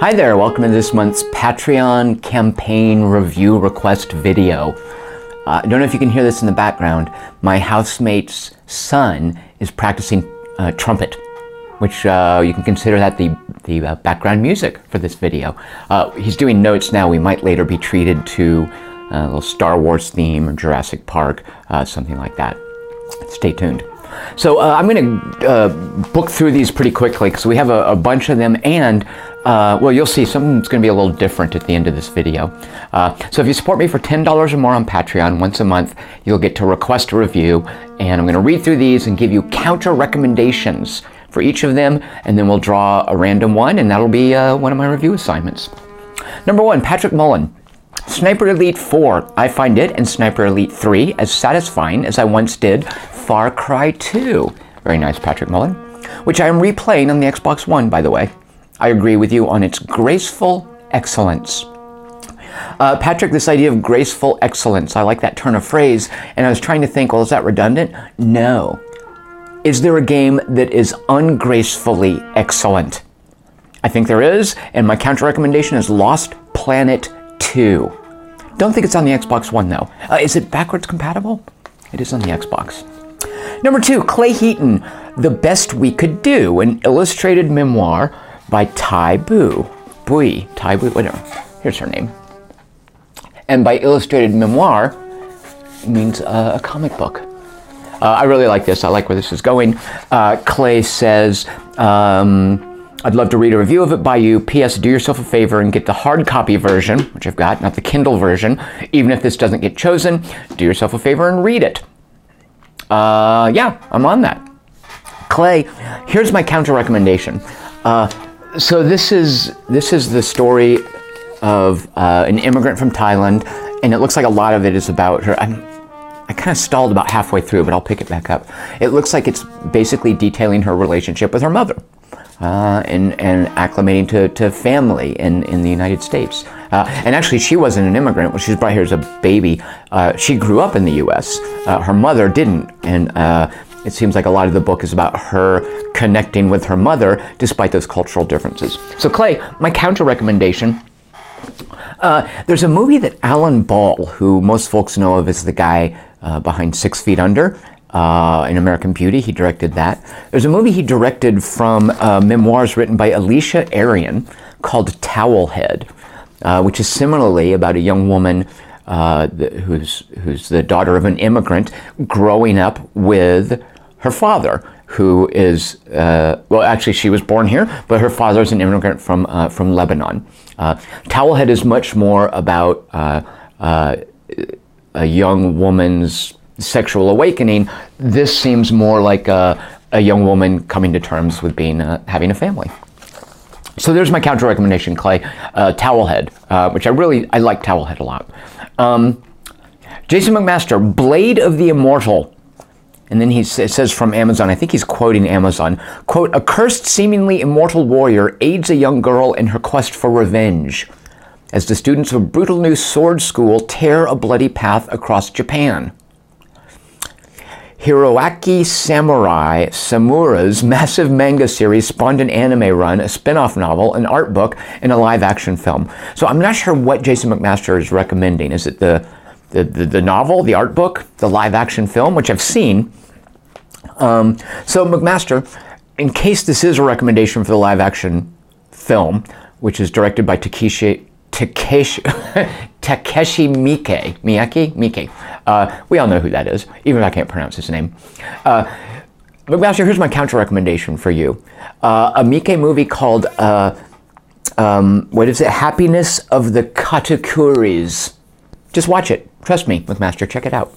Hi there, welcome to this month's Patreon campaign review request video. I don't know if you can hear this in the background. My housemate's son is practicing trumpet, which you can consider that the background music for this video. He's doing notes now. We might later be treated to a little Star Wars theme or Jurassic Park, something like that. Stay tuned. So I'm going to book through these pretty quickly because we have a bunch of them, and well, you'll see something's going to be a little different at the end of this video. So if you support me for $10 or more on Patreon once a month, you'll get to request a review, and I'm going to read through these and give you counter recommendations for each of them, and then we'll draw a random one, and that'll be one of my review assignments. Number 1, Patrick Mullen. Sniper Elite 4. I find it and Sniper Elite 3 as satisfying as I once did Far Cry 2. Very nice, Patrick Mullen. Which I am replaying on the Xbox One, by the way. I agree with you on its graceful excellence. Patrick, this idea of graceful excellence, I like that turn of phrase, and I was trying to think, well, is that redundant? No. Is there a game that is ungracefully excellent? I think there is, and my counter recommendation is Lost Planet 2. Don't think it's on the Xbox One, though. Is it backwards compatible? It is on the Xbox. Number 2, Clay Heaton, The Best We Could Do, an illustrated memoir by Tai Bui, whatever. Here's her name. And by illustrated memoir, it means a comic book. I really like this. I like where this is going. Clay says, I'd love to read a review of it by you. P.S. Do yourself a favor and get the hard copy version, which I've got, not the Kindle version. Even if this doesn't get chosen, do yourself a favor and read it. Yeah, I'm on that. Clay, here's my counter recommendation. So this is the story of an immigrant from Thailand, and it looks like a lot of it is about her. I kind of stalled about halfway through, but I'll pick it back up. It looks like it's basically detailing her relationship with her mother. And acclimating to family in the United States. And actually, she wasn't an immigrant. When she was brought here as a baby, she grew up in the U.S. Her mother didn't. And it seems like a lot of the book is about her connecting with her mother despite those cultural differences. So Clay, my counter recommendation, there's a movie that Alan Ball, who most folks know of as the guy behind 6 Feet Under, in American Beauty, he directed that. There's a movie he directed from memoirs written by Alicia Arian called Towelhead, which is similarly about a young woman who's the daughter of an immigrant growing up with her father, who is, well, actually she was born here, but her father is an immigrant from Lebanon. Towelhead is much more about a young woman's sexual awakening. This seems more like a young woman coming to terms with being having a family. So there's my counter recommendation, Clay. Towelhead, which I like Towelhead a lot. Jason McMaster, Blade of the Immortal. And then it says from Amazon, I think he's quoting Amazon, quote, a cursed, seemingly immortal warrior aids a young girl in her quest for revenge as the students of a brutal new sword school tear a bloody path across Japan. Hiroaki Samura's massive manga series spawned an anime run, a spin-off novel, an art book, and a live-action film. So I'm not sure what Jason McMaster is recommending. Is it the novel, the art book, the live-action film, which I've seen? So McMaster, in case this is a recommendation for the live-action film, which is directed by Takeshi Miike. We all know who that is, even if I can't pronounce his name. McMaster, here's my counter recommendation for you. A Miike movie called, what is it? Happiness of the Katakuris. Just watch it. Trust me, McMaster, check it out.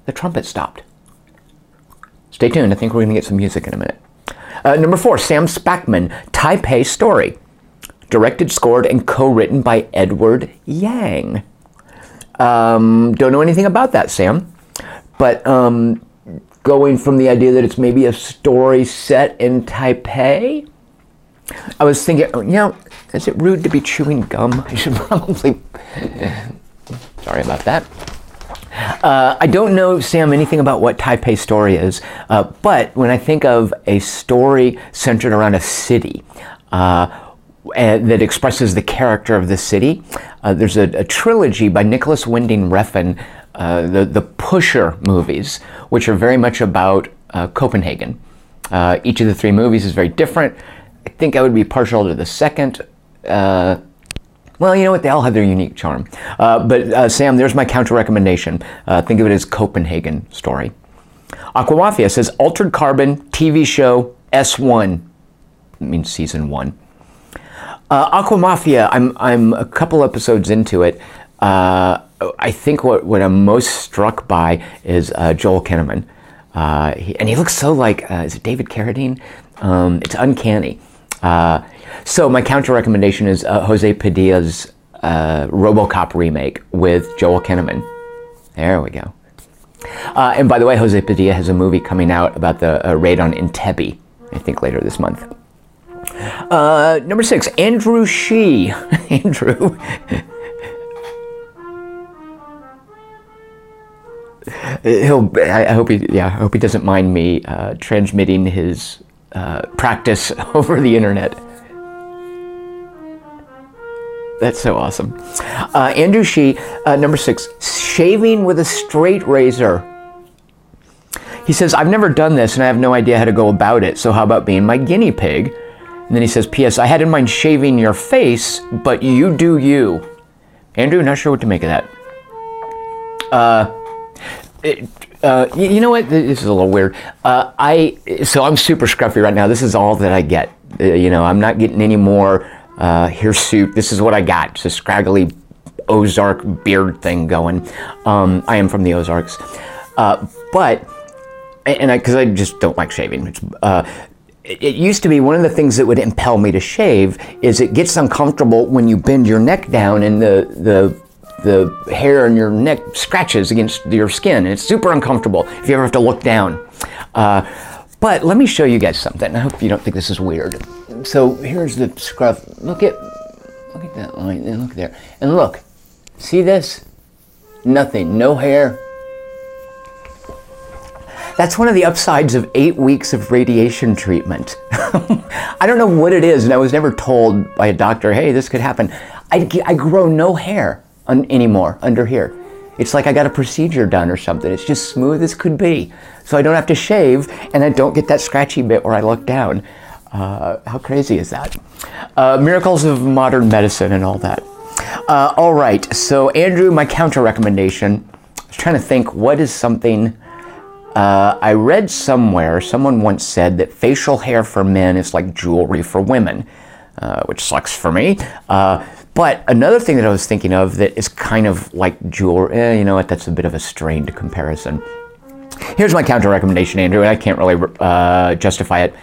The trumpet stopped. Stay tuned. I think we're going to get some music in a minute. Number 4, Sam Spakman, Taipei Story. Directed, scored, and co-written by Edward Yang. Don't know anything about that, Sam. But going from the idea that it's maybe a story set in Taipei, I was thinking, is it rude to be chewing gum? I should probably... Sorry about that. I don't know, Sam, anything about what Taipei Story is, but when I think of a story centered around a city, that expresses the character of the city. There's a trilogy by Nicholas Winding Refn, the Pusher movies, which are very much about Copenhagen. Each of the 3 movies is very different. I think I would be partial to the second. Well, you know what? They all have their unique charm. But Sam, there's my counter recommendation. Think of it as Copenhagen Story. Aqua Mafia says Altered Carbon TV show S1. It means season 1. Aqua Mafia. I'm a couple episodes into it. I think what I'm most struck by is Joel Kinnaman. And he looks so like, is it David Carradine? It's uncanny. So my counter recommendation is Jose Padilla's RoboCop remake with Joel Kinnaman. There we go. And by the way, Jose Padilla has a movie coming out about the raid on Entebbe, I think later this month. Number 6, Andrew Shee. Andrew. I hope he doesn't mind me transmitting his practice over the internet. That's so awesome. Andrew Shee, number 6, shaving with a straight razor. He says, I've never done this and I have no idea how to go about it, so how about being my guinea pig? And then he says, P.S. I had in mind shaving your face, but you do you. Andrew, not sure what to make of that. You know what? This is a little weird. So I'm super scruffy right now. This is all that I get. I'm not getting any more hirsute. This is what I got. It's a scraggly Ozark beard thing going. I am from the Ozarks. Because I just don't like shaving. It used to be one of the things that would impel me to shave is it gets uncomfortable when you bend your neck down and the hair in your neck scratches against your skin. And it's super uncomfortable if you ever have to look down. But let me show you guys something. I hope you don't think this is weird. So here's the scruff. Look at that line. And look there. And look. See this? Nothing. No hair. That's one of the upsides of 8 weeks of radiation treatment. I don't know what it is, and I was never told by a doctor, hey, this could happen. I grow no hair anymore under here. It's like I got a procedure done or something. It's just smooth as could be. So I don't have to shave, and I don't get that scratchy bit where I look down. How crazy is that? Miracles of modern medicine and all that. All right, so Andrew, my counter recommendation. I was trying to think, what is something... I read somewhere, someone once said that facial hair for men is like jewelry for women, which sucks for me. But another thing that I was thinking of that is kind of like jewelry, you know what, that's a bit of a strained comparison. Here's my counter recommendation, Andrew, and I can't really justify it.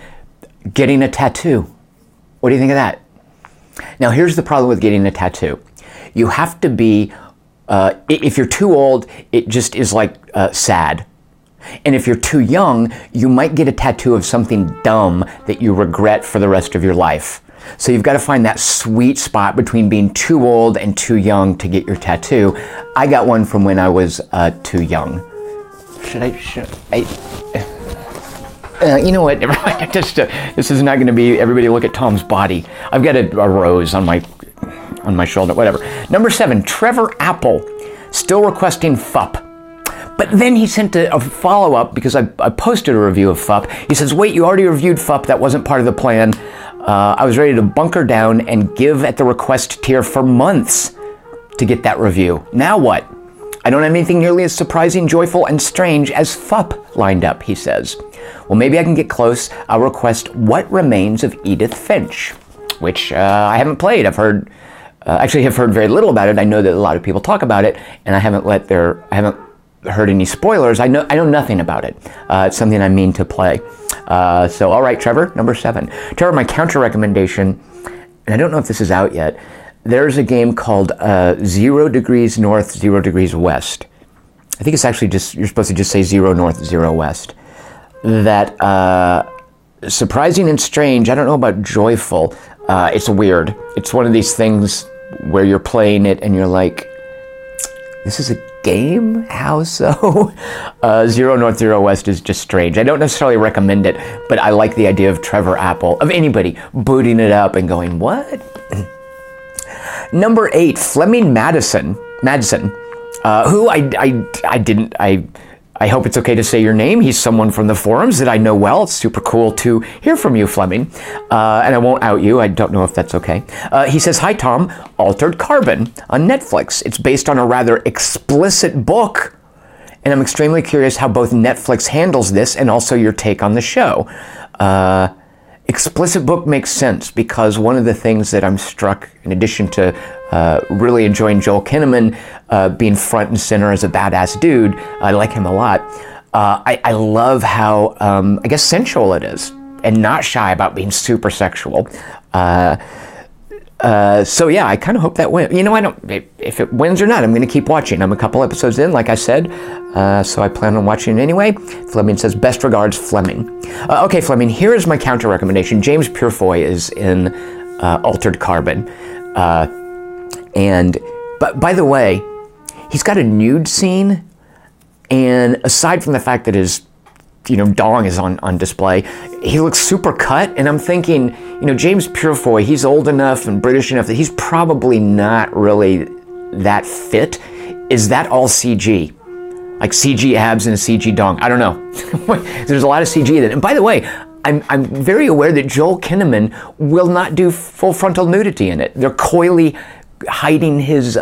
Getting a tattoo. What do you think of that? Now, here's the problem with getting a tattoo. You have to be, if you're too old, it just is like sad. And if you're too young, you might get a tattoo of something dumb that you regret for the rest of your life. So you've got to find that sweet spot between being too old and too young to get your tattoo. I got one from when I was too young. You know what? This is not going to be everybody look at Tom's body. I've got a rose on my shoulder, whatever. Number 7, Trevor Apple, still requesting FUP. But then he sent a follow-up because I posted a review of FUP. He says, wait, you already reviewed FUP. That wasn't part of the plan. I was ready to bunker down and give at the request tier for months to get that review. Now what? I don't have anything nearly as surprising, joyful, and strange as FUP lined up, he says. Well, maybe I can get close. I'll request What Remains of Edith Finch, which I haven't played. I've heard very little about it. I know that a lot of people talk about it, and I haven't heard any spoilers. I know nothing about it. It's something I mean to play. So all right, Trevor, number 7. Trevor, my counter recommendation, and I don't know if this is out yet. There's a game called 0 Degrees North, 0 Degrees West. I think it's actually just, you're supposed to just say 0 North, 0 West. That surprising and strange. I don't know about joyful. It's weird. It's one of these things where you're playing it and you're like, This is a game? How so? Zero North, Zero West is just strange. I don't necessarily recommend it, but I like the idea of Trevor Apple, of anybody, booting it up and going, what? Number 8, Fleming Madsen, who I hope it's okay to say your name. He's someone from the forums that I know well. It's super cool to hear from you, Fleming. And I won't out you. I don't know if that's okay. He says, hi, Tom. Altered Carbon on Netflix. It's based on a rather explicit book. And I'm extremely curious how both Netflix handles this and also your take on the show. Explicit book makes sense because one of the things that I'm struck, in addition to really enjoying Joel Kinnaman being front and center as a badass dude, I like him a lot. I love how, I guess, sensual it is and not shy about being super sexual. So yeah, I kind of hope that wins. You know, if it wins or not, I'm going to keep watching. I'm a couple episodes in, like I said, so I plan on watching it anyway. Fleming says, best regards, Fleming. Okay, Fleming, here is my counter recommendation. James Purefoy is in Altered Carbon. But by the way, he's got a nude scene, and aside from the fact that his dong is on display, he looks super cut, and I'm thinking, James Purefoy, he's old enough and British enough that he's probably not really that fit. Is that all CG? Like CG abs and a CG dong? I don't know. There's a lot of CG in it. And by the way, I'm very aware that Joel Kinnaman will not do full frontal nudity in it. They're coyly hiding his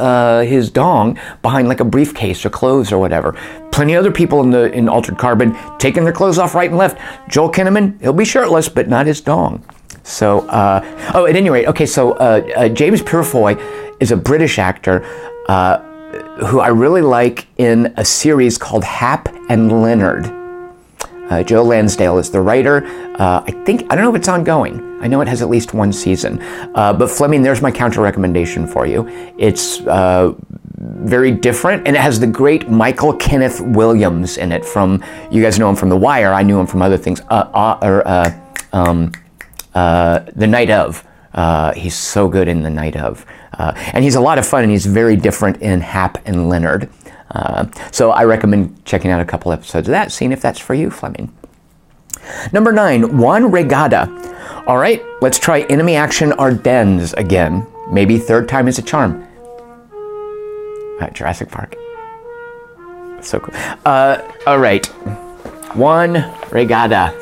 dong behind like a briefcase or clothes or whatever. Plenty of other people in Altered Carbon taking their clothes off right and left. Joel Kinnaman, he'll be shirtless, but not his dong. So, at any rate, okay, so James Purefoy is a British actor who I really like in a series called Hap and Leonard. Joe Lansdale is the writer. I don't know if it's ongoing. I know it has at least one season. But Fleming, there's my counter recommendation for you. It's very different, and it has the great Michael Kenneth Williams in it from, you guys know him from The Wire. I knew him from other things. The Night Of. He's so good in The Night Of. And he's a lot of fun, and he's very different in Hap and Leonard. So I recommend checking out a couple episodes of that, seeing if that's for you, Fleming. Number 9, Juan Regada. All right, let's try Enemy Action Ardennes again. Maybe third time is a charm. Jurassic Park. So cool. All right, Juan Regada.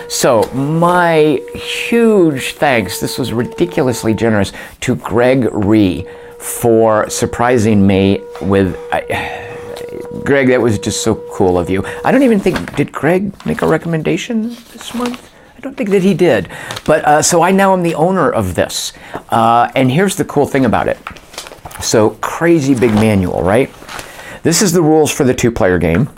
So my huge thanks, this was ridiculously generous, to Gregg Rei for surprising me with... Greg, that was just so cool of you. I don't even think... Did Greg make a recommendation this month? I don't think that he did. But so I now am the owner of this. And here's the cool thing about it. So crazy big manual, right? This is the rules for the 2-player game.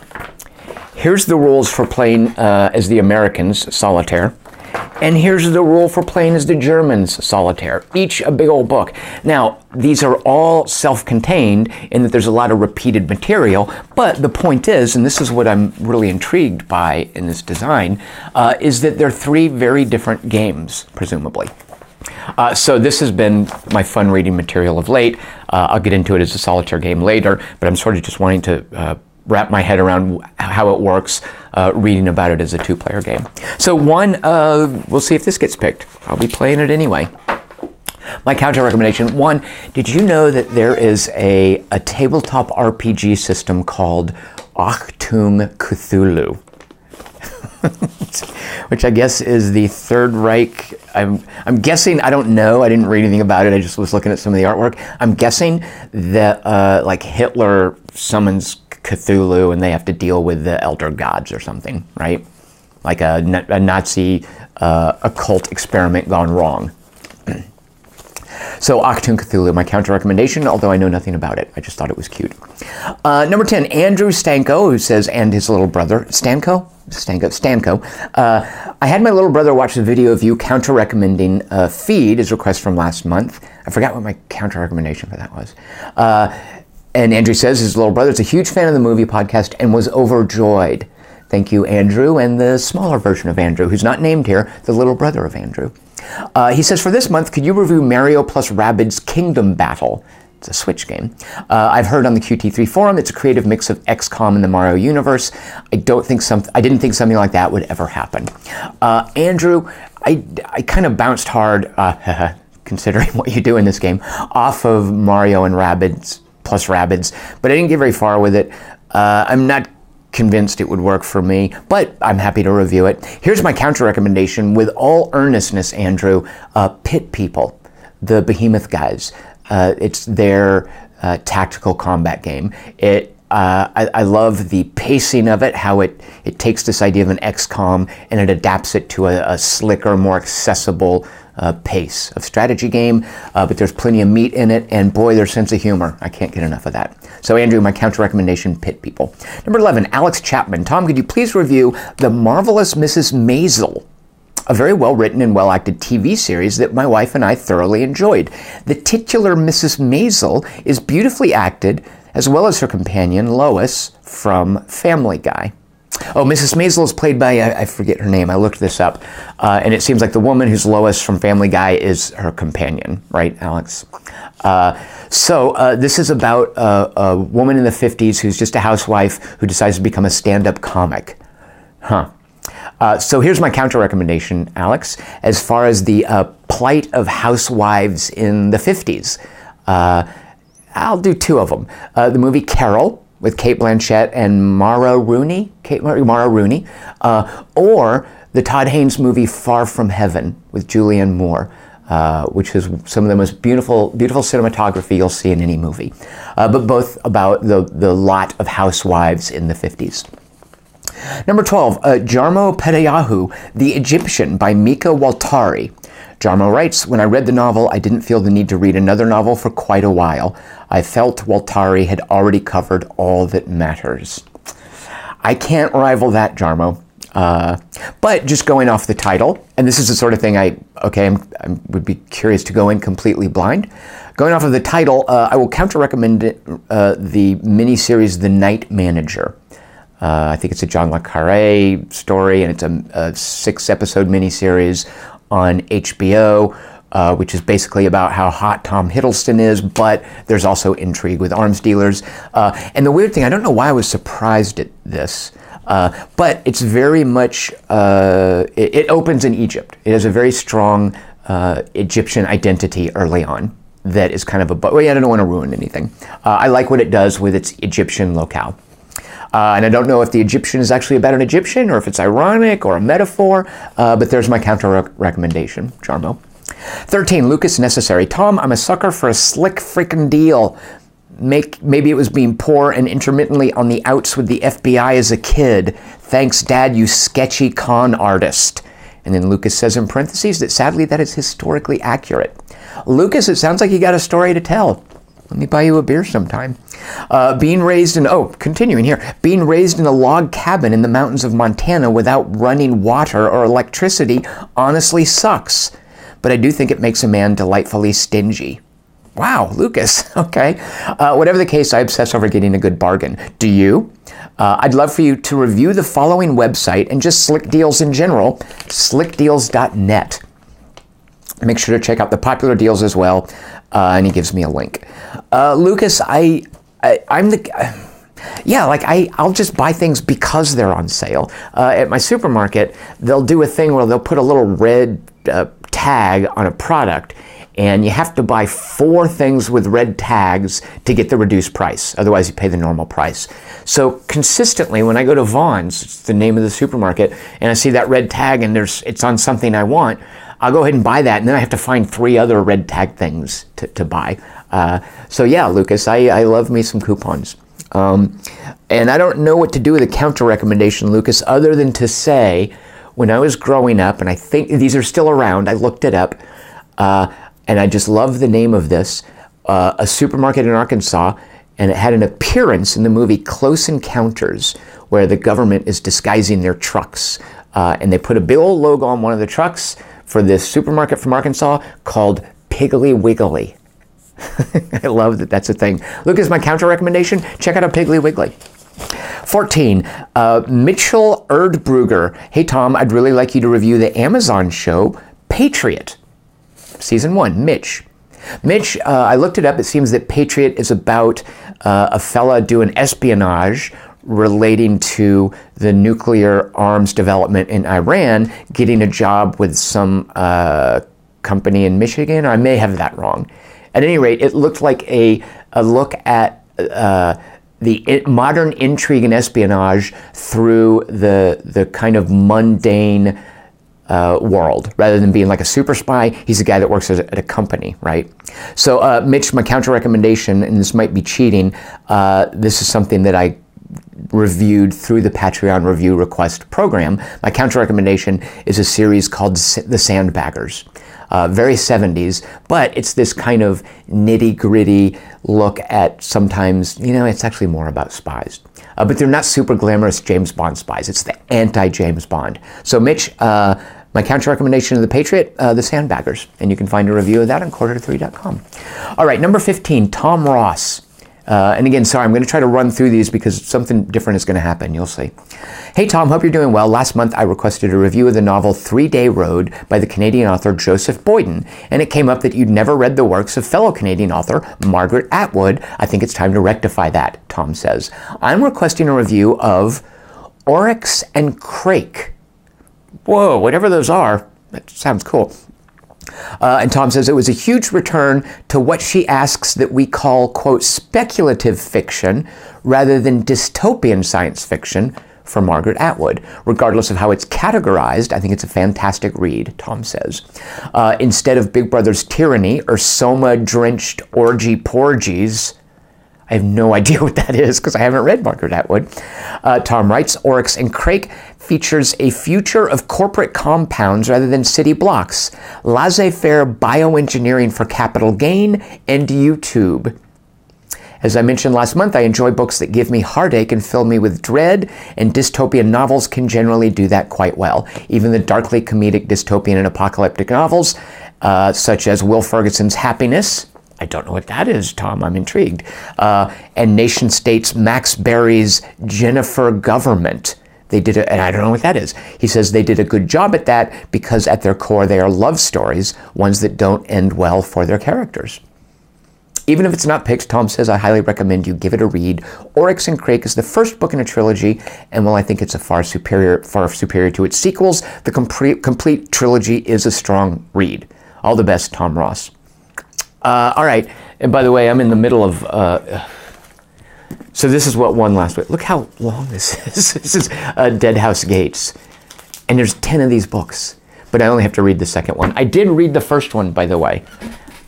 Here's the rules for playing as the Americans, Solitaire. And here's the rule for playing as the Germans, Solitaire. Each a big old book. Now, these are all self-contained in that there's a lot of repeated material, but the point is, and this is what I'm really intrigued by in this design, is that they're 3 very different games, presumably. So this has been my fun reading material of late. I'll get into it as a Solitaire game later, but I'm sort of just wanting to wrap my head around how it works, reading about it as a 2-player game. So one, we'll see if this gets picked. I'll be playing it anyway. My counter recommendation, 1, did you know that there is a tabletop RPG system called Achtung Cthulhu? Which I guess is the Third Reich. I'm guessing, I don't know, I didn't read anything about it, I just was looking at some of the artwork. I'm guessing that like Hitler summons Cthulhu and they have to deal with the elder gods or something, right? Like a Nazi occult experiment gone wrong. So Achtung Cthulhu, my counter recommendation, although I know nothing about it. I just thought it was cute. Number 10, Andrew Stanko, who says, and his little brother, Stanko. I had my little brother watch the video of you counter recommending Feed, his request from last month. I forgot what my counter recommendation for that was. And Andrew says his little brother is a huge fan of the movie podcast and was overjoyed. Thank you, Andrew, and the smaller version of Andrew, who's not named here, the little brother of Andrew. He says, for this month, could you review Mario plus Rabbids Kingdom Battle? It's a Switch game. I've heard on the QT3 forum it's a creative mix of XCOM and the Mario universe. I didn't think something like that would ever happen. Andrew, I kind of bounced hard, considering what you do in this game, off of Mario and Rabbids plus Rabbids, but I didn't get very far with it. I'm not convinced it would work for me, but I'm happy to review it. Here's my counter recommendation. With all earnestness, Andrew, Pit People, the Behemoth guys. It's their tactical combat game. I love the pacing of it, how it takes this idea of an XCOM and it adapts it to a slicker, more accessible pace of strategy game, but there's plenty of meat in it, and boy, their sense of humor. I can't get enough of that. So Andrew, my counter recommendation, Pit People. Number 11, Alex Chapman. Tom, could you please review The Marvelous Mrs. Maisel? A very well-written and well-acted TV series that my wife and I thoroughly enjoyed. The titular Mrs. Maisel is beautifully acted, as well as her companion, Lois, from Family Guy. Oh, Mrs. Maisel is played by, I forget her name, I looked this up, and it seems like the woman who's Lois from Family Guy is her companion, right, Alex? So this is about a woman in the 50s who's just a housewife who decides to become a stand-up comic. So here's my counter recommendation, Alex, as far as the plight of housewives in the 50s. I'll do two of them. The movie Carol with Cate Blanchett and Mara Rooney, or the Todd Haynes movie Far From Heaven with Julianne Moore, which is some of the most beautiful cinematography you'll see in any movie, but both about the lot of housewives in the 50s. Number 12, Jarmo Petayahu, The Egyptian by Mika Waltari. Jarmo writes, when I read the novel, I didn't feel the need to read another novel for quite a while. I felt Waltari had already covered all that matters. I can't rival that, Jarmo. But just going off the title, and this is the sort of thing I would be curious to go in completely blind. Going off of the title, I will counter-recommend the miniseries The Night Manager. I think it's a John le Carre story, and it's a 6-episode miniseries on HBO, which is basically about how hot Tom Hiddleston is, but there's also intrigue with arms dealers. And the weird thing, I don't know why I was surprised at this, but it's very much, it opens in Egypt. It has a very strong Egyptian identity early on that is kind of I don't want to ruin anything. I like what it does with its Egyptian locale. And I don't know if the Egyptian is actually about an Egyptian or if it's ironic or a metaphor, but there's my counter recommendation, Jarmo. 13, Lucas Necessary. Tom, I'm a sucker for a slick frickin' deal. Maybe it was being poor and intermittently on the outs with the FBI as a kid. Thanks, Dad, you sketchy con artist. And then Lucas says in parentheses that sadly that is historically accurate. Lucas, it sounds like you got a story to tell. Let me buy you a beer sometime. Being raised in a log cabin in the mountains of Montana without running water or electricity honestly sucks. But I do think it makes a man delightfully stingy. Wow, Lucas, okay. Whatever the case, I obsess over getting a good bargain. Do you? I'd love for you to review the following website and just Slick Deals in general, slickdeals.net. Make sure to check out the popular deals as well, and he gives me a link. Lucas, I'll just buy things because they're on sale. At my supermarket, they'll do a thing where they'll put a little red tag on a product, and you have to buy 4 things with red tags to get the reduced price. Otherwise, you pay the normal price. So consistently, when I go to Vaughn's, it's the name of the supermarket, and I see that red tag and it's on something I want, I'll go ahead and buy that, and then I have to find 3 other red tag things to buy. So yeah, Lucas, I love me some coupons. And I don't know what to do with a counter recommendation, Lucas, other than to say, when I was growing up, and I think these are still around, I looked it up, and I just love the name of this, a supermarket in Arkansas, and it had an appearance in the movie Close Encounters, where the government is disguising their trucks. And they put a big old logo on one of the trucks for this supermarket from Arkansas called Piggly Wiggly. I love that that's a thing. Lucas, my counter recommendation, check out a Piggly Wiggly. 14, Mitchell Erdbrugger. Hey, Tom, I'd really like you to review the Amazon show Patriot. Season 1, Mitch. Mitch, I looked it up. It seems that Patriot is about a fella doing espionage relating to the nuclear arms development in Iran, getting a job with some company in Michigan, or I may have that wrong. At any rate, it looked like a look at the modern intrigue and espionage through the kind of mundane world. Rather than being like a super spy, he's a guy that works at a company, right? So Mitch, my counter recommendation, and this might be cheating, this is something that I reviewed through the Patreon review request program. My counter recommendation is a series called The Sandbaggers. Very 70s, but it's this kind of nitty-gritty look at sometimes, it's actually more about spies. But they're not super glamorous James Bond spies. It's the anti-James Bond. So Mitch, my counter recommendation of The Patriot, The Sandbaggers. And you can find a review of that on quarter3.com. All right, number 15, Tom Ross. And again, sorry, I'm going to try to run through these because something different is going to happen. You'll see. Hey, Tom, hope you're doing well. Last month, I requested a review of the novel 3-Day Road by the Canadian author Joseph Boyden, and it came up that you'd never read the works of fellow Canadian author Margaret Atwood. I think it's time to rectify that, Tom says. I'm requesting a review of Oryx and Crake. Whoa, whatever those are, that sounds cool. And Tom says, it was a huge return to what she asks that we call, quote, speculative fiction rather than dystopian science fiction for Margaret Atwood. Regardless of how it's categorized, I think it's a fantastic read, Tom says. Instead of Big Brother's tyranny or Soma-drenched orgy-porgies, I have no idea what that is because I haven't read Margaret Atwood. Tom writes, Oryx and Crake features a future of corporate compounds rather than city blocks, laissez-faire bioengineering for capital gain, and YouTube. As I mentioned last month, I enjoy books that give me heartache and fill me with dread, and dystopian novels can generally do that quite well. Even the darkly comedic dystopian and apocalyptic novels, such as Will Ferguson's Happiness, I don't know what that is, Tom, I'm intrigued, and Nation State's Max Berry's Jennifer Government. They did it, and I don't know what that is. He says they did a good job at that because at their core they are love stories, ones that don't end well for their characters. Even if it's not picked, Tom says, I highly recommend you give it a read. Oryx and Crake is the first book in a trilogy, and while I think it's far superior to its sequels, the complete trilogy is a strong read. All the best, Tom Ross. All right, and by the way, I'm in the middle of... So this is what won last week. Look how long this is. This is Dead House Gates. And there's 10 of these books, but I only have to read the second one. I did read the first one, by the way.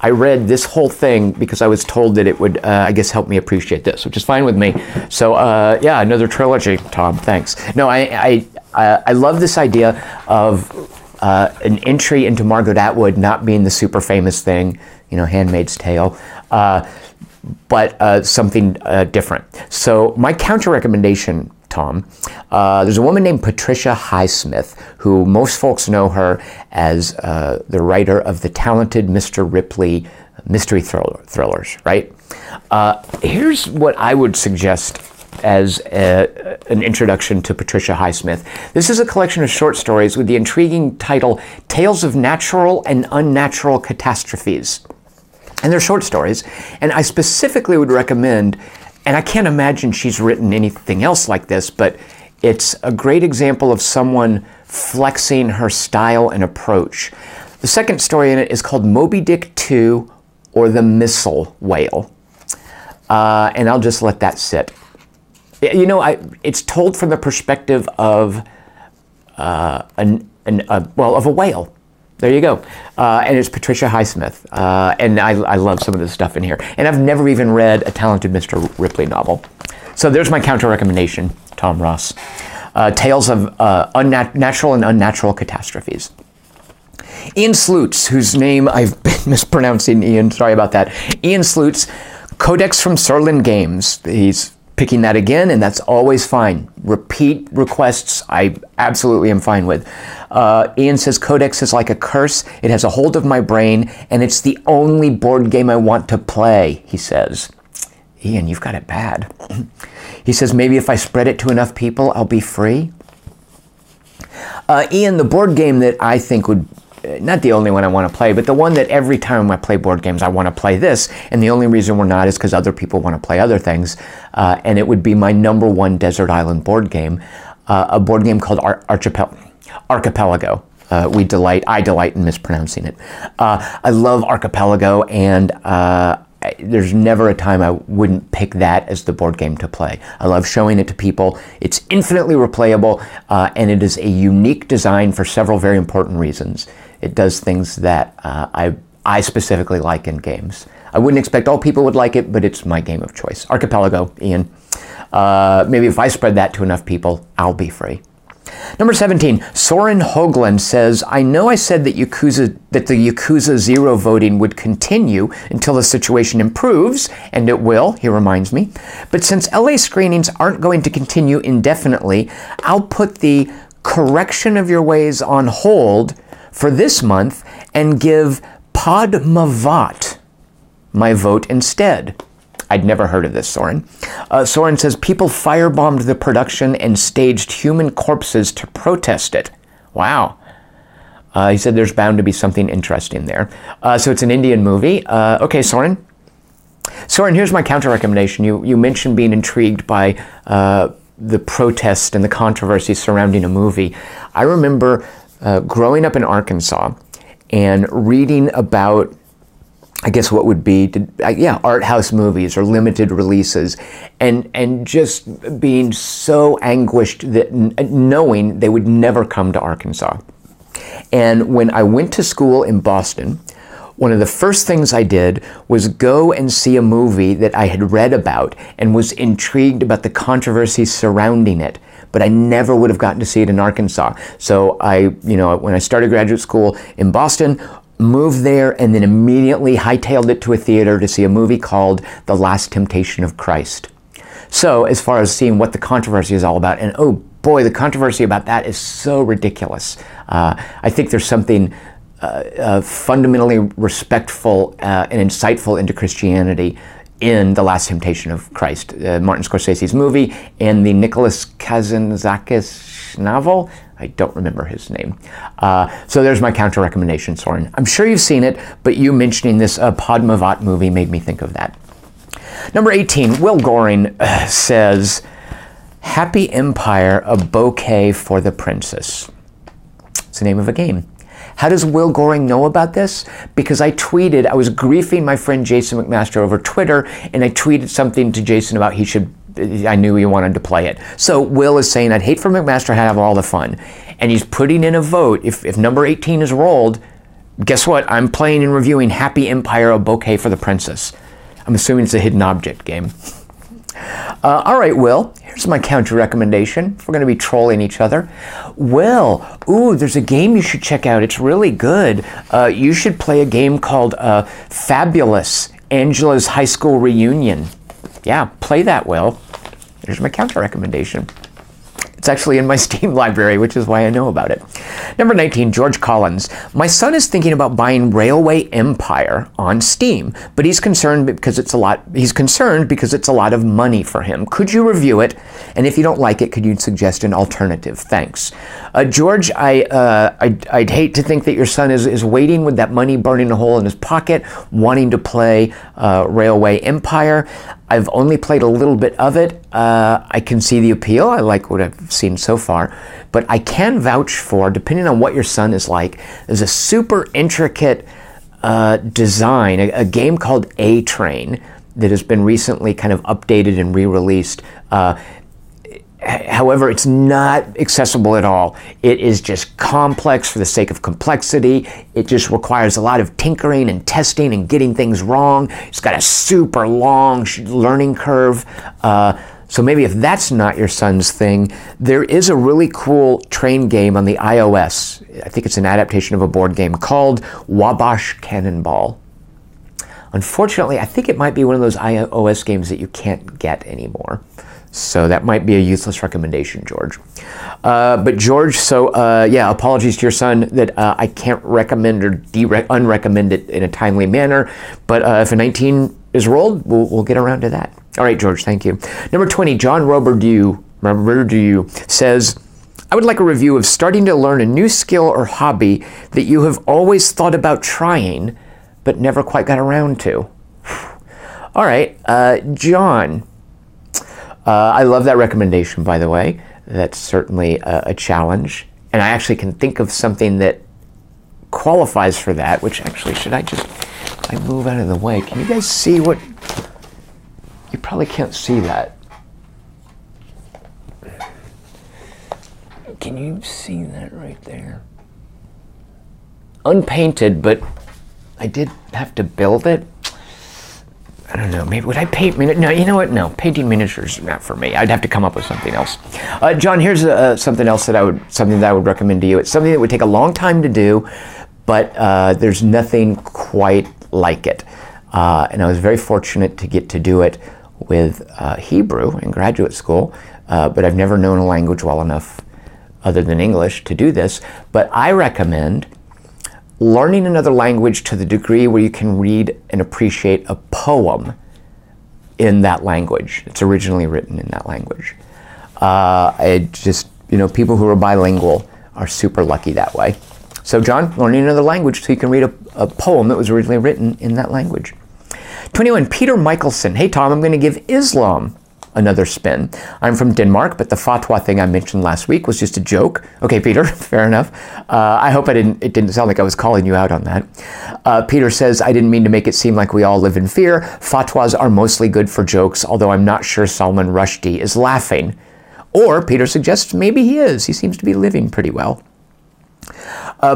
I read this whole thing because I was told that it would, I guess, help me appreciate this, which is fine with me. So, yeah, another trilogy, Tom, thanks. No, I love this idea of an entry into Margaret Atwood not being the super famous thing, Handmaid's Tale, but something different. So my counter recommendation, Tom, there's a woman named Patricia Highsmith, who most folks know her as the writer of the talented Mr. Ripley mystery thrillers, right? Here's what I would suggest as an introduction to Patricia Highsmith. This is a collection of short stories with the intriguing title, Tales of Natural and Unnatural Catastrophes. And they're short stories, and I specifically would recommend, and I can't imagine she's written anything else like this, but it's a great example of someone flexing her style and approach. The second story in it is called Moby Dick 2 or The Missile Whale. And I'll just let that sit. It's told from the perspective of of a whale. There you go. And it's Patricia Highsmith. And I love some of this stuff in here. And I've never even read a talented Mr. Ripley novel. So there's my counter recommendation, Tom Ross. Tales of Natural and Unnatural Catastrophes. Ian Slutz, whose name I've been mispronouncing, Ian, sorry about that. Ian Slutz, Codex from Serlin Games. He's picking that again, and that's always fine. Repeat requests, I absolutely am fine with. Ian says, Codex is like a curse. It has a hold of my brain, and it's the only board game I want to play, he says. Ian, you've got it bad. He says, maybe if I spread it to enough people, I'll be free. Ian, the board game that I think would not the only one I want to play, but the one that every time I play board games, I want to play this. And the only reason we're not is because other people want to play other things. And it would be my number one desert island board game, a board game called Archipelago. I delight in mispronouncing it. I love Archipelago, and there's never a time I wouldn't pick that as the board game to play. I love showing it to people. It's infinitely replayable, and it is a unique design for several very important reasons. It does things that I specifically like in games. I wouldn't expect all people would like it, but it's my game of choice. Archipelago, Ian. Maybe if I spread that to enough people, I'll be free. Number 17, Soren Hoagland says, I know I said that the Yakuza 0 voting would continue until the situation improves, and it will, he reminds me. But since LA screenings aren't going to continue indefinitely, I'll put the correction of your ways on hold for this month and give Padmavat my vote instead. I'd never heard of this, Soren. Soren says, people firebombed the production and staged human corpses to protest it. Wow. He said there's bound to be something interesting there. So it's an Indian movie. Okay, Soren. Soren, here's my counter recommendation. You mentioned being intrigued by the protest and the controversy surrounding a movie. I remember growing up in Arkansas and reading about, I guess what would be, art house movies or limited releases, and just being so anguished that knowing they would never come to Arkansas. And when I went to school in Boston, one of the first things I did was go and see a movie that I had read about and was intrigued about the controversy surrounding it, but I never would have gotten to see it in Arkansas. So when I started graduate school in Boston, moved there, and then immediately hightailed it to a theater to see a movie called The Last Temptation of Christ. So as far as seeing what the controversy is all about, and oh boy, the controversy about that is so ridiculous. I think there's something fundamentally respectful and insightful into Christianity in The Last Temptation of Christ, Martin Scorsese's movie, and the Nicholas Kazantzakis novel. I don't remember his name. So there's my counter recommendation, Soren. I'm sure you've seen it, but you mentioning this Padmavat movie made me think of that. Number 18, Will Goring says, Happy Empire, a bouquet for the princess. It's the name of a game. How does Will Goring know about this? Because I was griefing my friend Jason McMaster over Twitter, and I tweeted something to Jason about I knew he wanted to play it. So Will is saying, I'd hate for McMaster to have all the fun. And he's putting in a vote. If number 18 is rolled, guess what? I'm playing and reviewing Happy Empire, a bouquet for the princess. I'm assuming it's a hidden object game. All right, Will, here's my counter recommendation. We're going to be trolling each other. Will, there's a game you should check out. It's really good. You should play a game called Fabulous, Angela's High School Reunion. Yeah, play that, Will. There's my counter recommendation. It's actually in my Steam library, which is why I know about it. Number 19, George Collins. My son is thinking about buying Railway Empire on Steam, but he's concerned because it's a lot of money for him. Could you review it? And if you don't like it, could you suggest an alternative? Thanks. George, I'd hate to think that your son is waiting with that money burning a hole in his pocket, wanting to play Railway Empire. I've only played a little bit of it. I can see the appeal. I like what I've seen so far. But I can vouch for, depending on what your son is like, there's a super intricate design, a game called A-Train that has been recently kind of updated and re-released. However, it's not accessible at all. It is just complex for the sake of complexity. It just requires a lot of tinkering and testing and getting things wrong. It's got a super long learning curve. So maybe if that's not your son's thing, there is a really cool train game on the iOS. I think it's an adaptation of a board game called Wabash Cannonball. Unfortunately, I think it might be one of those iOS games that you can't get anymore. So that might be a useless recommendation, George. But George, apologies to your son that I can't recommend or unrecommend it in a timely manner. But if a 19 is rolled, we'll get around to that. All right, George, thank you. Number 20, John Roberdew says, I would like a review of starting to learn a new skill or hobby that you have always thought about trying, but never quite got around to. All right, John. I love that recommendation, by the way. That's certainly a challenge. And I actually can think of something that qualifies for that, which actually, should I move out of the way? Can you guys see what? You probably can't see that. Can you see that right there? Unpainted, but I did have to build it. I don't know, maybe would I paint no, you know what? No, painting miniatures is not for me. I'd have to come up with something else. John, here's something that I would recommend to you. It's something that would take a long time to do, but there's nothing quite like it. And I was very fortunate to get to do it with Hebrew in graduate school, but I've never known a language well enough other than English to do this. But I recommend learning another language to the degree where you can read and appreciate a poem in that language. It's originally written in that language. People who are bilingual are super lucky that way. So John, learning another language so you can read a poem that was originally written in that language. 21, Peter Michelson. Hey Tom, I'm going to give Islam another spin. I'm from Denmark, but the fatwa thing I mentioned last week was just a joke. Okay, Peter, fair enough. I hope it didn't sound like I was calling you out on that. Peter says, I didn't mean to make it seem like we all live in fear. Fatwas are mostly good for jokes, although I'm not sure Salman Rushdie is laughing. Or Peter suggests maybe he is. He seems to be living pretty well.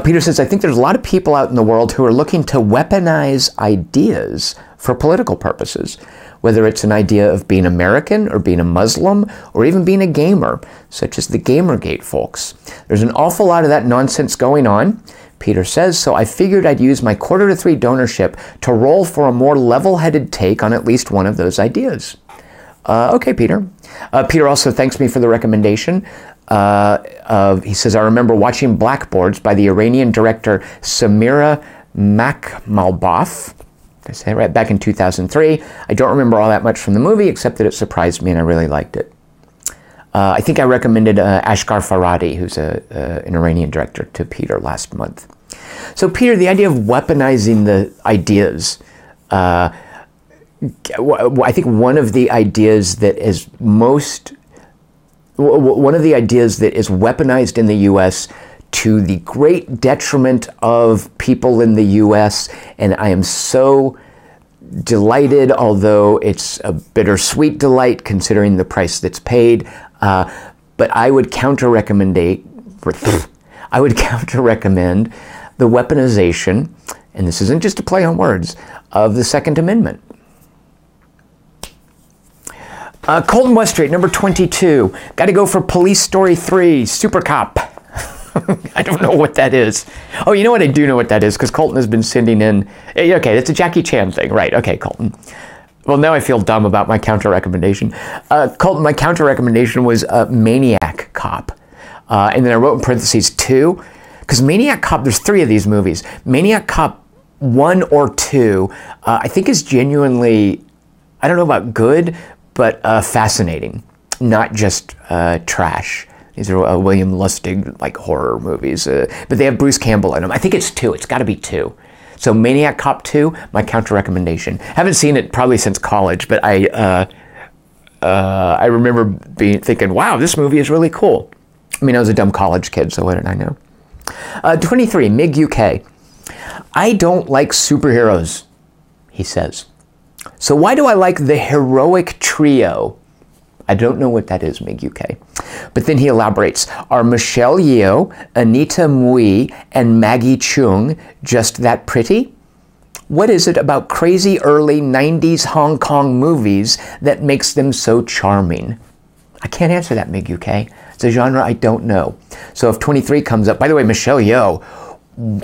Peter says, I think there's a lot of people out in the world who are looking to weaponize ideas for political purposes, whether it's an idea of being American or being a Muslim or even being a gamer, such as the Gamergate folks. There's an awful lot of that nonsense going on, Peter says, so I figured I'd use my 2/4 donorship to roll for a more level-headed take on at least one of those ideas. Okay, Peter. Peter also thanks me for the recommendation. He says, I remember watching Blackboards by the Iranian director Samira Makhmalbaf. Did I say it right? Back in 2003. I don't remember all that much from the movie, except that it surprised me and I really liked it. I think I recommended Ashghar Farhadi, who's an Iranian director, to Peter last month. So Peter, the idea of weaponizing the ideas, I think one of the ideas that is weaponized in the U.S. to the great detriment of people in the U.S., and I am so delighted, although it's a bittersweet delight considering the price that's paid, but I would counter-recommend the weaponization, and this isn't just a play on words, of the Second Amendment. Colton West Street, number 22. Got to go for Police Story 3, Super Cop. I don't know what that is. Oh, you know what? I do know what that is, because Colton has been sending in... Okay, that's a Jackie Chan thing. Right, okay, Colton. Well, now I feel dumb about my counter-recommendation. Colton, my counter-recommendation was Maniac Cop. And then I wrote in parentheses 2, because Maniac Cop, there's 3 of these movies. Maniac Cop 1 or 2, I think is genuinely, I don't know about good, but fascinating. Not just trash. These are William Lustig, like, horror movies. But they have Bruce Campbell in them. I think it's 2. It's got to be 2. So Maniac Cop 2, my counter-recommendation. Haven't seen it probably since college, but I remember thinking, wow, this movie is really cool. I mean, I was a dumb college kid, so what did I know? 23, Mig UK. I don't like superheroes, he says. So why do I like the heroic trio? I don't know what that is, Mig UK. But then he elaborates, are Michelle Yeoh, Anita Mui, and Maggie Cheung just that pretty? What is it about crazy early 90s Hong Kong movies that makes them so charming? I can't answer that, Mig UK. It's a genre I don't know. So if 23 comes up, by the way, Michelle Yeoh,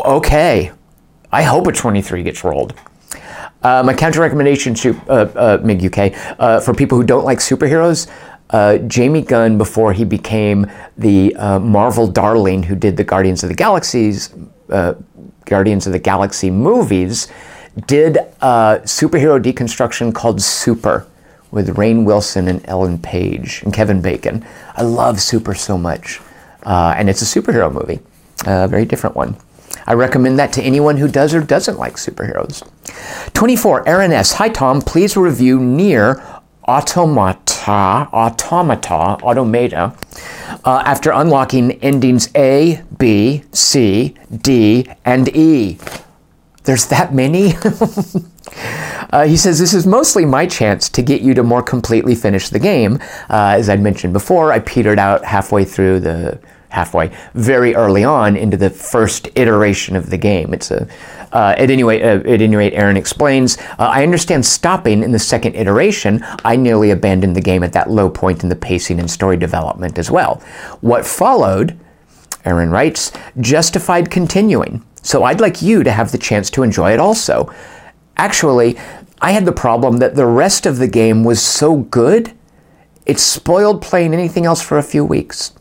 okay. I hope a 23 gets rolled. My counter-recommendation to Mig UK, for people who don't like superheroes, Jamie Gunn, before he became the Marvel darling who did the Guardians of the Galaxy movies, did a superhero deconstruction called Super with Rainn Wilson and Ellen Page and Kevin Bacon. I love Super so much. and it's a superhero movie, a very different one. I recommend that to anyone who does or doesn't like superheroes. 24, Aaron S. Hi, Tom. Please review Nier Automata, after unlocking endings A, B, C, D, and E. There's that many? He says, this is mostly my chance to get you to more completely finish the game. As I'd mentioned before, I petered out very early on into the first iteration of the game. It's at any rate, Aaron explains, I understand stopping in the second iteration. I nearly abandoned the game at that low point in the pacing and story development as well. What followed, Aaron writes, justified continuing. So I'd like you to have the chance to enjoy it also. Actually, I had the problem that the rest of the game was so good, it spoiled playing anything else for a few weeks.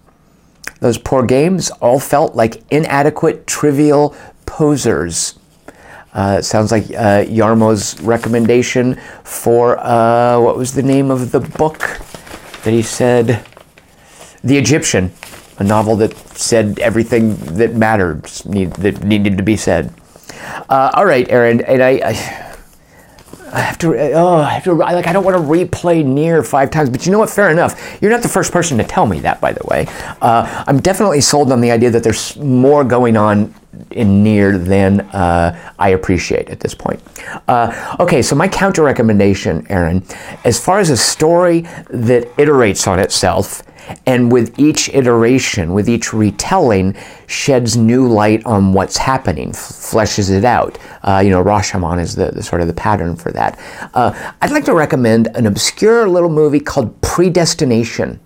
Those poor games all felt like inadequate, trivial posers. It sounds like Jarmo's recommendation for, what was the name of the book that he said? The Egyptian, a novel that said everything that mattered, that needed to be said. All right, Aaron, and I don't want to replay Nier 5 times, but you know what? Fair enough. You're not the first person to tell me that, by the way. I'm definitely sold on the idea that there's more going on in Nier than I appreciate at this point. Okay, so my counter recommendation, Aaron, as far as a story that iterates on itself, and with each iteration, with each retelling, sheds new light on what's happening, fleshes it out. Rashomon is the sort of the pattern for that. I'd like to recommend an obscure little movie called Predestination,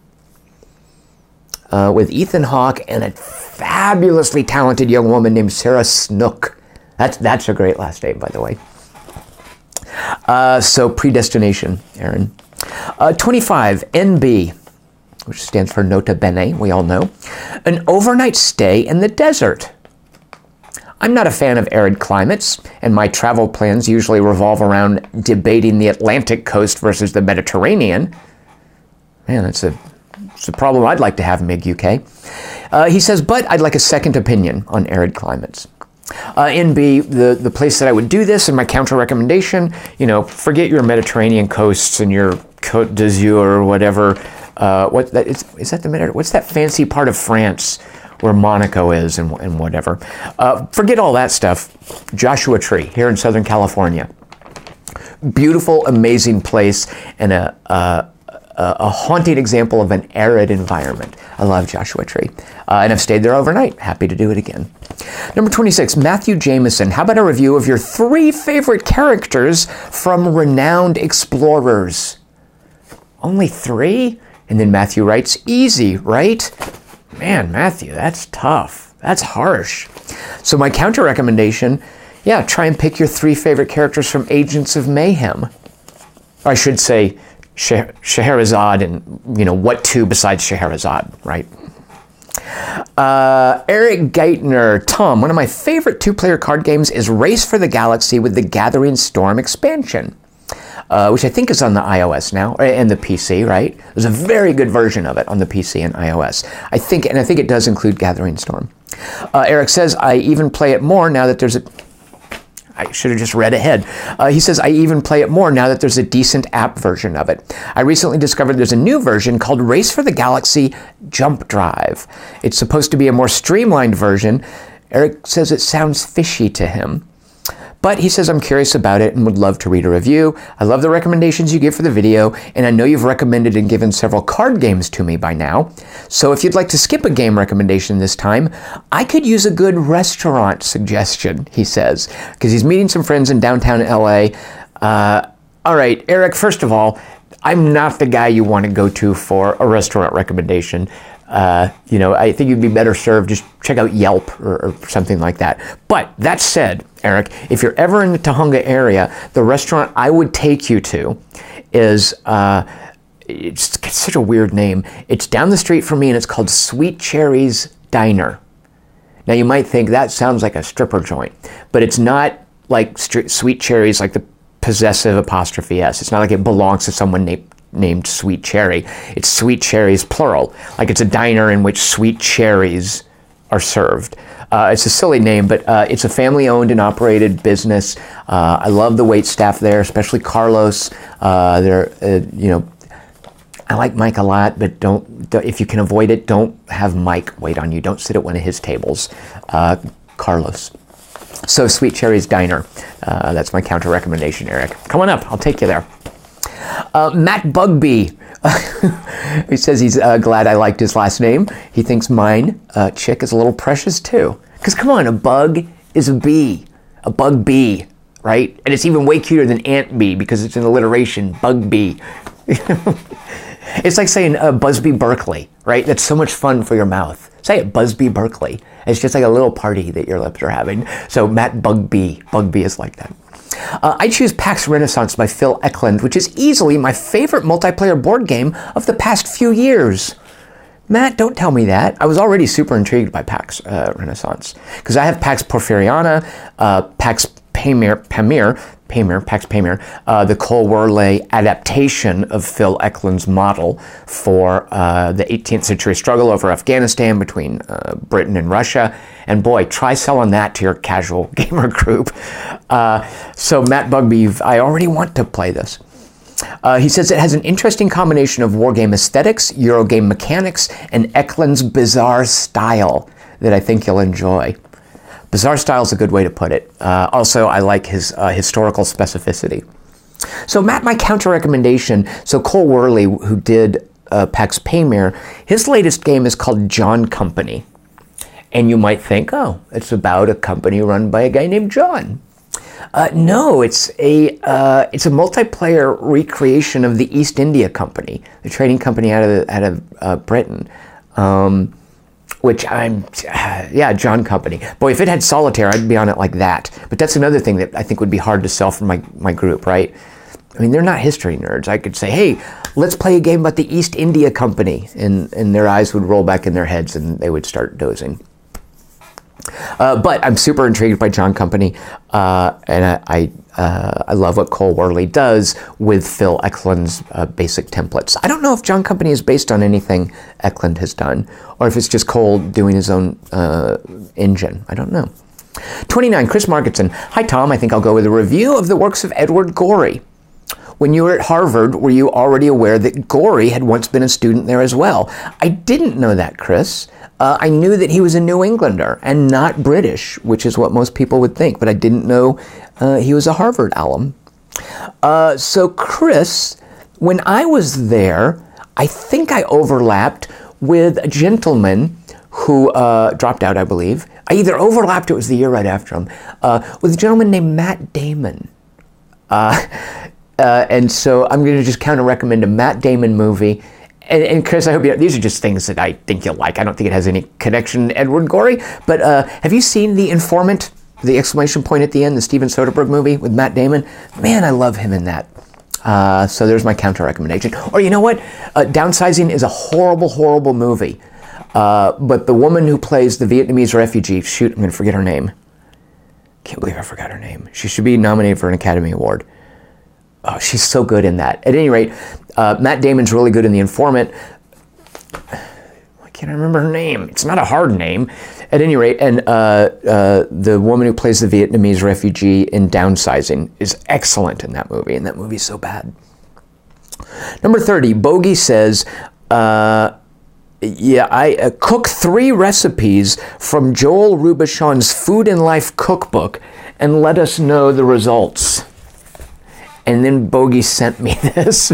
with Ethan Hawke and a fabulously talented young woman named Sarah Snook. That's a great last name, by the way. So Predestination, Aaron. 25, NB, which stands for Nota Bene, we all know. An overnight stay in the desert. I'm not a fan of arid climates, and my travel plans usually revolve around debating the Atlantic coast versus the Mediterranean. Man, it's a problem I'd like to have, MIG-UK. He says, but I'd like a second opinion on arid climates. NB, the place that I would do this, and my counter recommendation, forget your Mediterranean coasts and your Côte d'Azur or whatever. Is that the Mediterranean? What's that fancy part of France where Monaco is and whatever? Forget all that stuff. Joshua Tree here in Southern California. Beautiful, amazing place, and a haunting example of an arid environment. I love Joshua Tree. And I've stayed there overnight. Happy to do it again. Number 26, Matthew Jameson. How about a review of your 3 favorite characters from renowned explorers? Only 3? And then Matthew writes, easy, right? Man, Matthew, that's tough. That's harsh. So my counter recommendation, try and pick your 3 favorite characters from Agents of Mayhem. Or I should say, Scheherazade and, what 2 besides Scheherazade, right? Eric Geithner. Tom, one of my favorite 2-player card games is Race for the Galaxy with the Gathering Storm expansion, which I think is on the iOS now, and the PC, right? There's a very good version of it on the PC and iOS. I think it does include Gathering Storm. Eric says, I even play it more now that there's a... I should have just read ahead. He says, I even play it more now that there's a decent app version of it. I recently discovered there's a new version called Race for the Galaxy Jump Drive. It's supposed to be a more streamlined version. Eric says it sounds fishy to him. But he says, I'm curious about it and would love to read a review. I love the recommendations you give for the video, and I know you've recommended and given several card games to me by now. So if you'd like to skip a game recommendation this time, I could use a good restaurant suggestion, he says, because he's meeting some friends in downtown LA. All right, Eric, first of all, I'm not the guy you want to go to for a restaurant recommendation. I think you'd be better served, just check out Yelp or something like that. But that said, Eric, if you're ever in the Tahunga area, the restaurant I would take you to is, it's such a weird name. It's down the street from me and it's called Sweet Cherry's Diner. Now you might think that sounds like a stripper joint, but it's not like Sweet Cherry's like the possessive apostrophe S. It's not like it belongs to someone named named Sweet Cherry. It's Sweet Cherries plural, like it's a diner in which sweet cherries are served. It's a silly name, but it's a family-owned and operated business. I love the wait staff there, especially Carlos. I like Mike a lot, but don't, if you can avoid it, don't have Mike wait on you. Don't sit at one of his tables. Carlos. So Sweet Cherry's Diner. That's my counter recommendation, Eric. Come on up. I'll take you there. Matt Bugby. He says he's glad I liked his last name. He thinks mine, Chick, is a little precious too. Because come on, a bug is a bee. A bug bee, right? And it's even way cuter than Ant Bee because it's an alliteration. Bug bee. It's like saying Busby Berkeley, right? That's so much fun for your mouth. Say it, Busby Berkeley. It's just like a little party that your lips are having. So Matt Bugby. Bugby is like that. I choose PAX Renaissance by Phil Eklund, which is easily my favorite multiplayer board game of the past few years. Matt, don't tell me that. I was already super intrigued by PAX Renaissance because I have PAX Porphyriana, PAX Pamir, the Cole Wehrle adaptation of Phil Eklund's model for the 18th century struggle over Afghanistan between Britain and Russia. And boy, try selling that to your casual gamer group. So Matt Bugby, I already want to play this. He says it has an interesting combination of wargame aesthetics, Eurogame mechanics, and Eklund's bizarre style that I think you'll enjoy. Bizarre style is a good way to put it. Also, I like his historical specificity. So Matt, my counter recommendation, so Cole Wehrle, who did Pax Pamir, his latest game is called John Company. And you might think, oh, it's about a company run by a guy named John. No, it's a multiplayer recreation of the East India Company, the trading company out of Britain. John Company. Boy, if it had solitaire, I'd be on it like that. But that's another thing that I think would be hard to sell for my group, right? I mean, they're not history nerds. I could say, hey, let's play a game about the East India Company, and their eyes would roll back in their heads and they would start dozing. But I'm super intrigued by John Company, and I love what Cole Wehrle does with Phil Eklund's basic templates. I don't know if John Company is based on anything Eklund has done, or if it's just Cole doing his own engine. I don't know. 29, Chris Marketson. Hi, Tom. I think I'll go with a review of the works of Edward Gorey. When you were at Harvard, were you already aware that Gorey had once been a student there as well? I didn't know that, Chris. I knew that he was a New Englander and not British, which is what most people would think, but I didn't know he was a Harvard alum. So Chris, when I was there, I think I overlapped with a gentleman who dropped out, I believe. I either overlapped, it was the year right after him, with a gentleman named Matt Damon. And so I'm going to just counter-recommend a Matt Damon movie. And Chris, I hope these are just things that I think you'll like. I don't think it has any connection to Edward Gorey. But have you seen The Informant, the exclamation point at the end, the Steven Soderbergh movie with Matt Damon? Man, I love him in that. So there's my counter-recommendation. Or you know what? Downsizing is a horrible, horrible movie. But the woman who plays the Vietnamese refugee, shoot, I'm going to forget her name. Can't believe I forgot her name. She should be nominated for an Academy Award. Oh, she's so good in that. At any rate, Matt Damon's really good in The Informant. Why can't I remember her name? It's not a hard name. At any rate, and the woman who plays the Vietnamese refugee in Downsizing is excellent in that movie, and that movie's so bad. Number 30, Bogey says, I cook 3 recipes from Joel Robuchon's Food and Life cookbook and let us know the results. And then Bogey sent me this.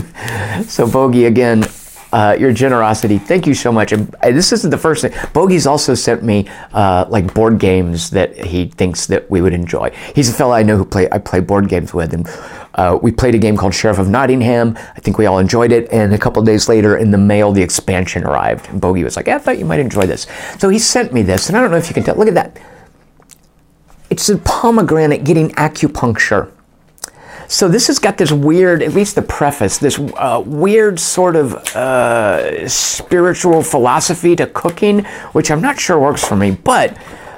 So Bogey, again, your generosity, thank you so much. And this isn't the first thing. Bogey's also sent me like board games that he thinks that we would enjoy. He's a fellow I know I play board games with, and we played a game called Sheriff of Nottingham. I think we all enjoyed it, and a couple days later in the mail, the expansion arrived. And Bogey was like, I thought you might enjoy this. So he sent me this, and I don't know if you can tell. Look at that. It's a pomegranate getting acupuncture. So this has got this weird, at least the preface, this weird sort of spiritual philosophy to cooking, which I'm not sure works for me, but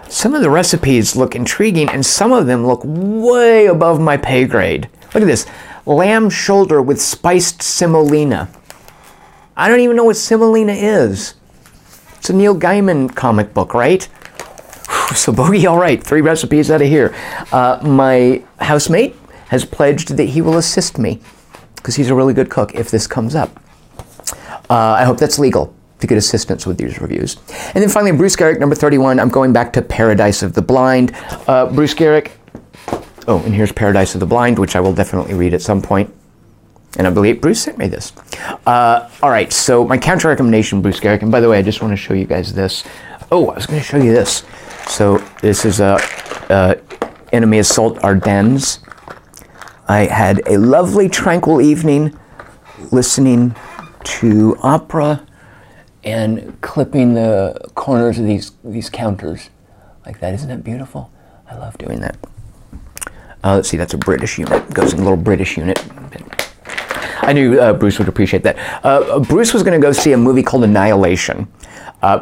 some of the recipes look intriguing and some of them look way above my pay grade. Look at this. Lamb shoulder with spiced semolina. I don't even know what semolina is. It's a Neil Gaiman comic book, right? So Bogey, all right, 3 recipes out of here. My housemate has pledged that he will assist me because he's a really good cook if this comes up. I hope that's legal to get assistance with these reviews. And then finally, Bruce Garrick, number 31. I'm going back to Paradise of the Blind. Bruce Garrick. Oh, and here's Paradise of the Blind, which I will definitely read at some point. And I believe Bruce sent me this. All right, so my counter recommendation, Bruce Garrick. And by the way, I just want to show you guys this. Oh, I was going to show you this. So this is Enemy Assault Ardennes. I had a lovely, tranquil evening listening to opera and clipping the corners of these counters like that. Isn't that beautiful? I love doing that. Let's see, that's a British unit. It goes in a little British unit. I knew Bruce would appreciate that. Bruce was going to go see a movie called Annihilation.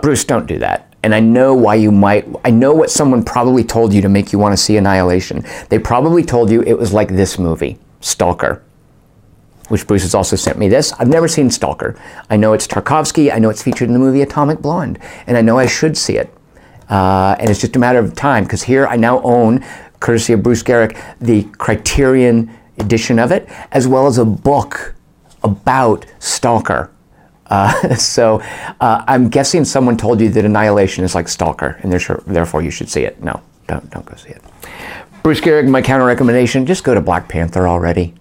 Bruce, don't do that. And I know why you might. I know what someone probably told you to make you want to see Annihilation. They probably told you it was like this movie, Stalker, which Bruce has also sent me this. I've never seen Stalker. I know it's Tarkovsky. I know it's featured in the movie Atomic Blonde. And I know I should see it. And it's just a matter of time, because here I now own, courtesy of Bruce Garrick, the Criterion edition of it, as well as a book about Stalker. So I'm guessing someone told you that Annihilation is like Stalker, and therefore you should see it. No, don't go see it. Bruce Garrick, my counter recommendation, just go to Black Panther already.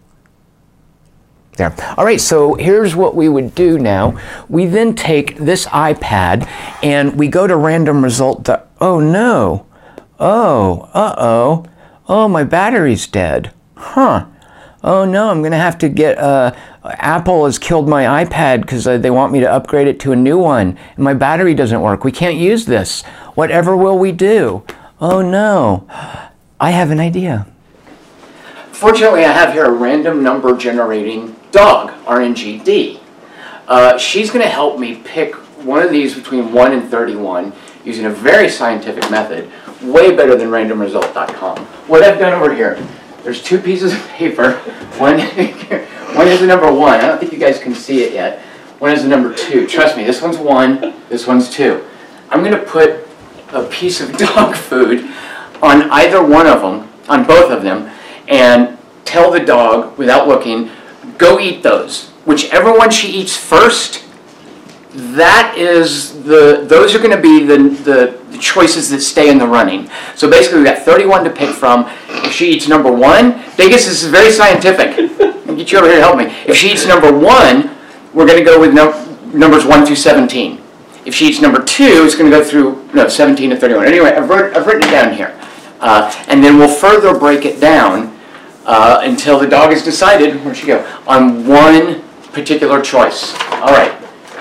There. All right, so here's what we would do now. We then take this iPad and we go to random result. Oh no. Oh, uh-oh. Oh, my battery's dead. Huh. Oh no, I'm gonna have to get, Apple has killed my iPad because they want me to upgrade it to a new one. And my battery doesn't work. We can't use this. Whatever will we do? Oh no. I have an idea. Fortunately, I have here a random number generating dog, RNGD. She's going to help me pick one of these between 1 and 31 using a very scientific method, way better than randomresult.com. What I've done over here, there's 2 pieces of paper. One is the number 1. I don't think you guys can see it yet. One is the number 2. Trust me, this one's 1, this one's 2. I'm going to put a piece of dog food on either one of them, on both of them, and tell the dog, without looking, go eat those. Whichever one she eats first, those are going to be the choices that stay in the running. So basically, we've got 31 to pick from. If she eats number 1, Vegas, this is very scientific. I'll get you over here to help me. If she eats number 1, we're going to go with numbers 1 through 17. If she eats number 2, it's going to go through 17 to 31. Anyway, I've written it down here. And then we'll further break it down until the dog has decided, where'd she go, on one particular choice. All right,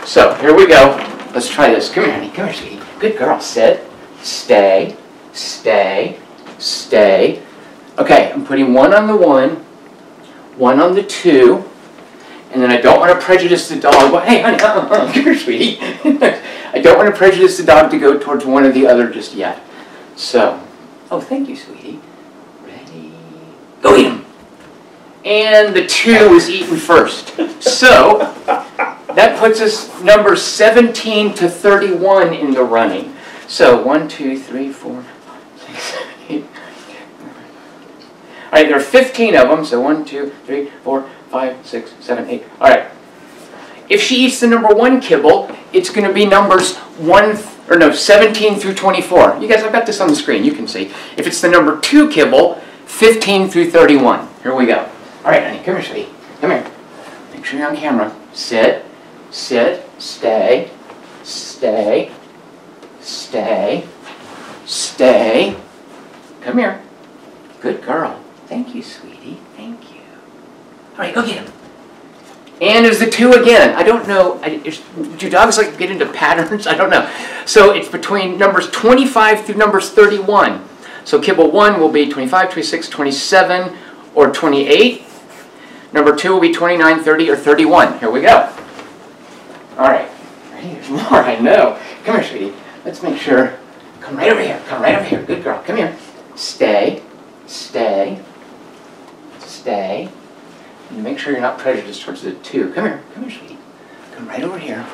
so here we go. Let's try this. Come here, honey. Come here, sweetie. Good girl. Sit. Stay. Stay. Stay. Okay, I'm putting 1 on the 1, 1 on the 2, and then I don't want to prejudice the dog. Well, hey, honey, come here, sweetie. I don't want to prejudice the dog to go towards one or the other just yet. So, oh, thank you, sweetie. Ready? Go eat him. And the 2 is eaten first. So, that puts us number 17 to 31 in the running. So, 1, 2, 3, 4, 5, 6, 7, 8. All right, there are 15 of them. So, 1, 2, 3, 4, 5, 6, 7, 8. All right. If she eats the number 1 kibble, it's going to be numbers 17 through 24. You guys, I've got this on the screen. You can see. If it's the number 2 kibble, 15 through 31. Here we go. All right, honey, come here, sweetie. Come here. Make sure you're on camera. Sit, sit, stay, stay, stay, stay. Come here. Good girl. Thank you, sweetie. Thank you. All right, go get him. And there's the 2 again. I don't know. Do dogs like get into patterns? I don't know. So it's between numbers 25 through numbers 31. So kibble 1 will be 25, 26, 27, or 28. Number 2 will be 29, 30, or 31. Here we go. All right. There's more, I know. Come here, sweetie. Let's make sure. Come right over here. Come right over here. Good girl. Come here. Stay. Stay. Stay. stay. And make sure you're not prejudiced towards the 2. Come here, sweetie. Come right over here.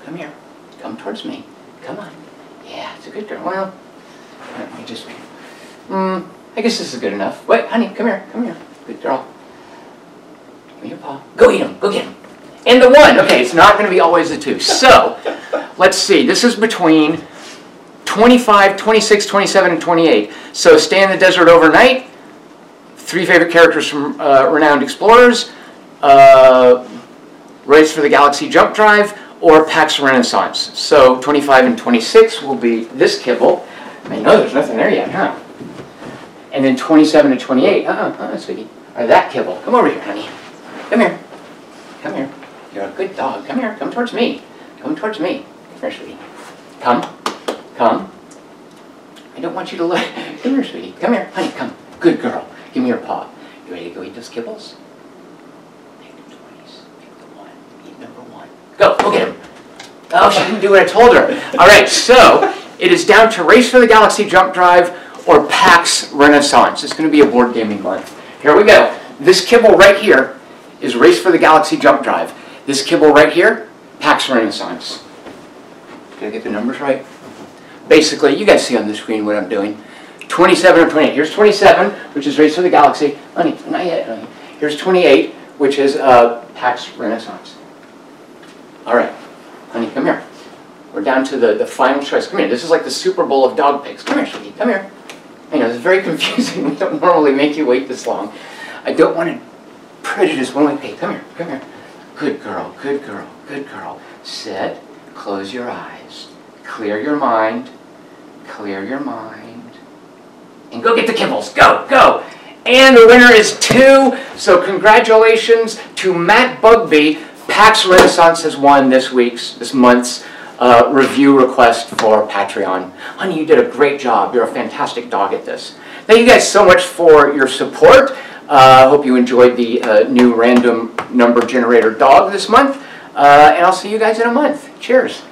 Come here. Come towards me. Come on. Yeah, it's a good girl. Well, let me just... I guess this is good enough. Wait, honey, come here. Good girl. Give me your paw. Go eat him. Go get him. And the 1. Okay, it's not going to be always the 2. So, let's see. This is between 25, 26, 27, and 28. So, Stay in the Desert Overnight. 3 favorite characters from Renowned Explorers. Race for the Galaxy Jump Drive. Or Pax Renaissance. So, 25 and 26 will be this kibble. I know there's nothing there yet, huh? And then 27 and 28, sweetie, or that kibble. Come over here, honey. Come here. Come here. You're a good dog. Come here. Come towards me. Come towards me. Come here, sweetie. Come. Come. I don't want you to look. Come here, sweetie. Come here. Honey, come. Good girl. Give me your paw. You ready to go eat those kibbles? Take the 20s. Pick the 1. Eat number 1. Go. Go get him. Oh, she didn't do what I told her. All right, so it is down to Race for the Galaxy Jump Drive or PAX Renaissance. It's going to be a board gaming month. Here we go. This kibble right here is Race for the Galaxy Jump Drive. This kibble right here, PAX Renaissance. Did I get the numbers right? Basically, you guys see on the screen what I'm doing. 27 or 28. Here's 27, which is Race for the Galaxy. Honey, not yet, honey. Here's 28, which is PAX Renaissance. All right, honey, come here. We're down to the final choice. Come here. This is like the Super Bowl of dog pigs. Come here, sweetie. Come here. I know, it's very confusing. We don't normally make you wait this long. I don't want to prejudice one way. Hey, come here. Come here. Good girl. Good girl. Good girl. Sit. Close your eyes. Clear your mind. Clear your mind. And go get the kibbles. Go. Go. And the winner is 2. So congratulations to Matt Bugby. PAX Renaissance has won this month's review request for Patreon. Honey, you did a great job. You're a fantastic dog at this. Thank you guys so much for your support. I hope you enjoyed the new random number generator dog this month. And I'll see you guys in a month. Cheers.